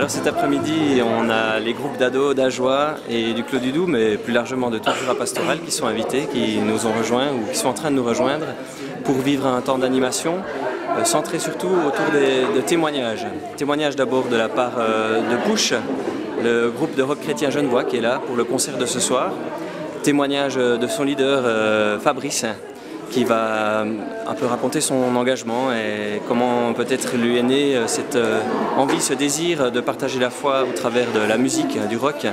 Alors cet après-midi, on a les groupes d'ados d'Ajoie et du Clos du Doubs, mais plus largement de tout le Jura pastoral qui sont invités, qui nous ont rejoints ou qui sont en train de nous rejoindre pour vivre un temps d'animation centré surtout autour de témoignages. Témoignages d'abord de la part de Push, le groupe de rock chrétien genevois qui est là pour le concert de ce soir. Témoignage de son leader Fabrice, qui va un peu raconter son engagement et comment peut-être lui est née cette envie, ce désir de partager la foi au travers de la musique, du rock.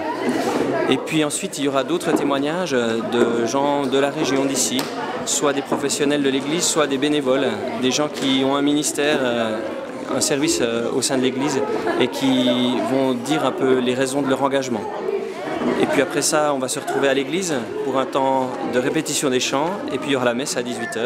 Et puis ensuite, il y aura d'autres témoignages de gens de la région d'ici, soit des professionnels de l'Église, soit des bénévoles, des gens qui ont un ministère, un service au sein de l'Église et qui vont dire un peu les raisons de leur engagement. Et puis après ça, on va se retrouver à l'église pour un temps de répétition des chants et puis il y aura la messe à 18 h.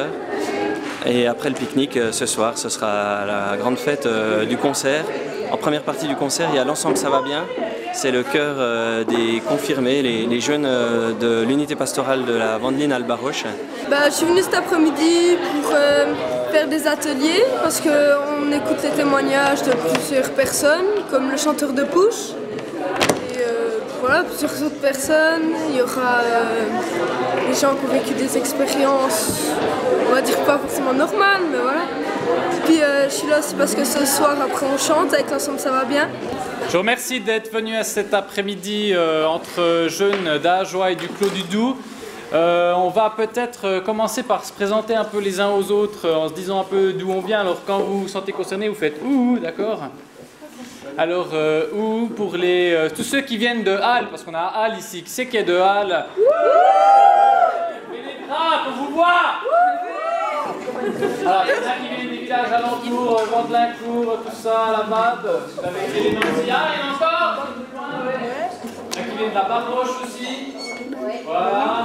Et après le pique-nique, ce soir, ce sera la grande fête du concert. En première partie du concert, il y a l'ensemble Ça va bien. C'est le chœur des confirmés, les jeunes de l'unité pastorale de la Vendeline Alba-Roche. Je suis venue cet après-midi pour faire des ateliers parce qu'on écoute les témoignages de plusieurs personnes, comme le chanteur de Push. Voilà, plusieurs autres personnes, il y aura des gens qui ont vécu des expériences, on va dire pas forcément normales, mais voilà. Puis je suis là aussi parce que ce soir, après on chante avec l'ensemble Ça va bien. Je vous remercie d'être venu à cet après-midi entre jeunes d'Ajoie et du Clos du Doubs. On va peut-être commencer par se présenter un peu les uns aux autres en se disant un peu d'où on vient. Alors quand vous vous sentez concerné, vous faites ouh, d'accord? Alors, ou pour tous ceux qui viennent de Halle, parce qu'on a Halle ici, qui c'est qui est de Halle? Levez les bras, qu'on vous voit! Alors, il y en a qui viennent des villages alentours, Vendelincourt, tout ça, la Vade. Vous avez été les noms ici. Ah, il y en a encore? Il y en a qui viennent de la Barroche aussi. Voilà.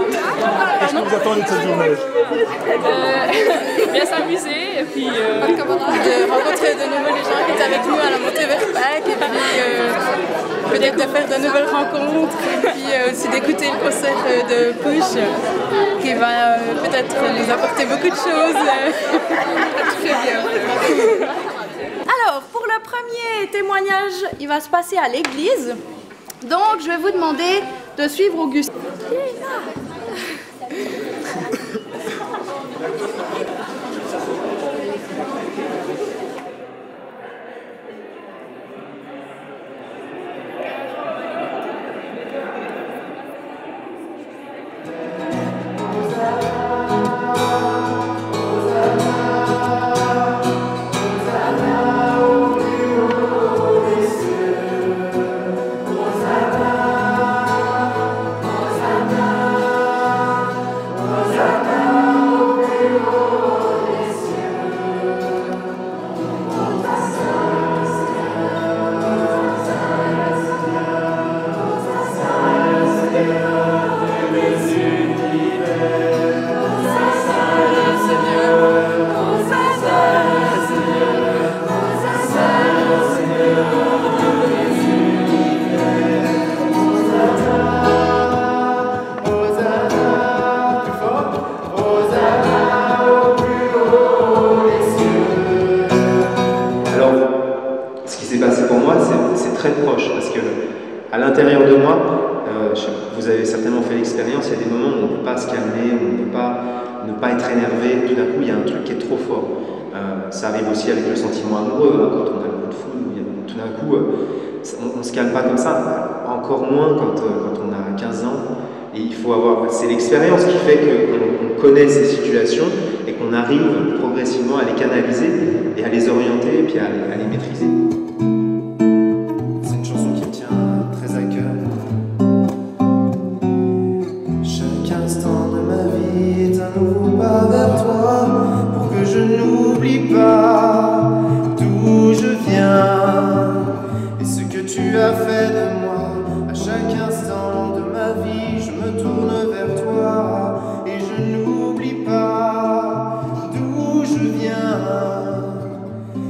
Qu'est-ce que vous attendez de cette journée? Bien s'amuser et puis de rencontrer de nouveau les gens qui étaient avec nous à la montée vers Pâques et puis peut-être de faire de nouvelles rencontres et puis aussi d'écouter le concert de Push qui va peut-être nous apporter beaucoup de choses. Très bien. Alors, pour le premier témoignage, il va se passer à l'église. Donc, je vais vous demander de suivre Auguste. À l'intérieur de moi, vous avez certainement fait l'expérience, il y a des moments où on ne peut pas se calmer, où on ne peut pas ne pas être énervé, tout d'un coup il y a un truc qui est trop fort. Ça arrive aussi avec le sentiment amoureux, hein, quand on a le coup de foudre, tout d'un coup on ne se calme pas comme ça, encore moins quand on a 15 ans. Et il faut avoir, c'est l'expérience qui fait qu'on connaît ces situations et qu'on arrive progressivement à les canaliser et à les orienter et puis à les maîtriser. D'où je viens et ce que tu as fait de moi. À chaque instant de ma vie, je me tourne vers toi et je n'oublie pas d'où je viens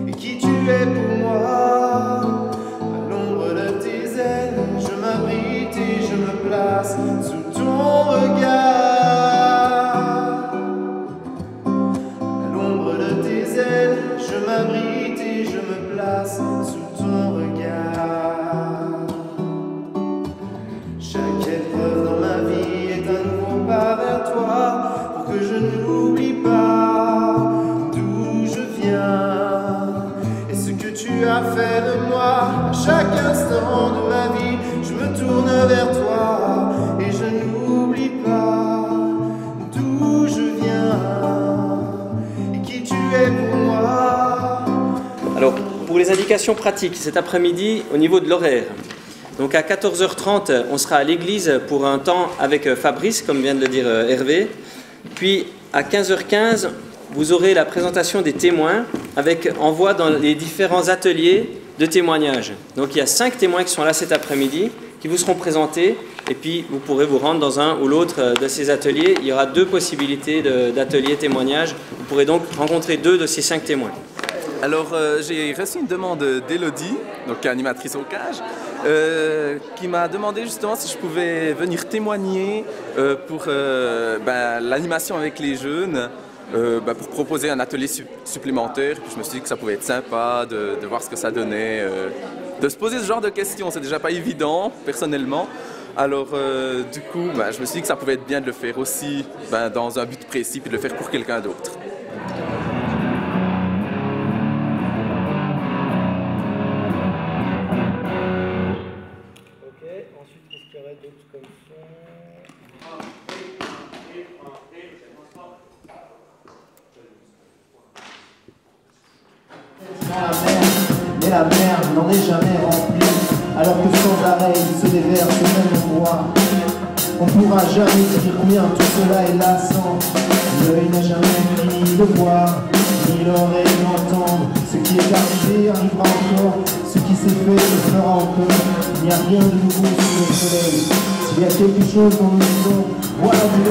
et qui tu es pour moi. À l'ombre de tes ailes, je m'abrite et je me place sous ton regard. Je m'abrite et je me place sous ton regard. les indications pratiques, cet après-midi, au niveau de l'horaire. Donc à 14h30, on sera à l'église pour un temps avec Fabrice, comme vient de le dire Hervé. Puis à 15h15, vous aurez la présentation des témoins avec envoi dans les différents ateliers de témoignages. Donc il y a 5 témoins qui sont là cet après-midi, qui vous seront présentés, et puis vous pourrez vous rendre dans un ou l'autre de ces ateliers. Il y aura 2 possibilités d'ateliers témoignages. Vous pourrez donc rencontrer 2 de ces 5 témoins. Alors j'ai reçu une demande d'Élodie, donc animatrice au CAGE, qui m'a demandé justement si je pouvais venir témoigner pour l'animation avec les jeunes, pour proposer un atelier supplémentaire. Puis je me suis dit que ça pouvait être sympa de voir ce que ça donnait, de se poser ce genre de questions. C'est déjà pas évident personnellement. Alors du coup, je me suis dit que ça pouvait être bien de le faire aussi dans un but précis, puis de le faire pour quelqu'un d'autre. Ensuite, qu'est-ce qu'il y aurait d'autre comme son? Mais la mer n'en est jamais remplie, alors que sans arrêt il se déverse au même endroit. On pourra jamais dire combien tout cela est lassant. L'œil n'a jamais fini de voir, ni l'oreille d'entendre. Ce qui est arrivé arrivera encore, ce qui s'est fait se fera encore. Il n'y a rien de nouveau sous le soleil. S'il y a quelque chose dont nous disons, voilà du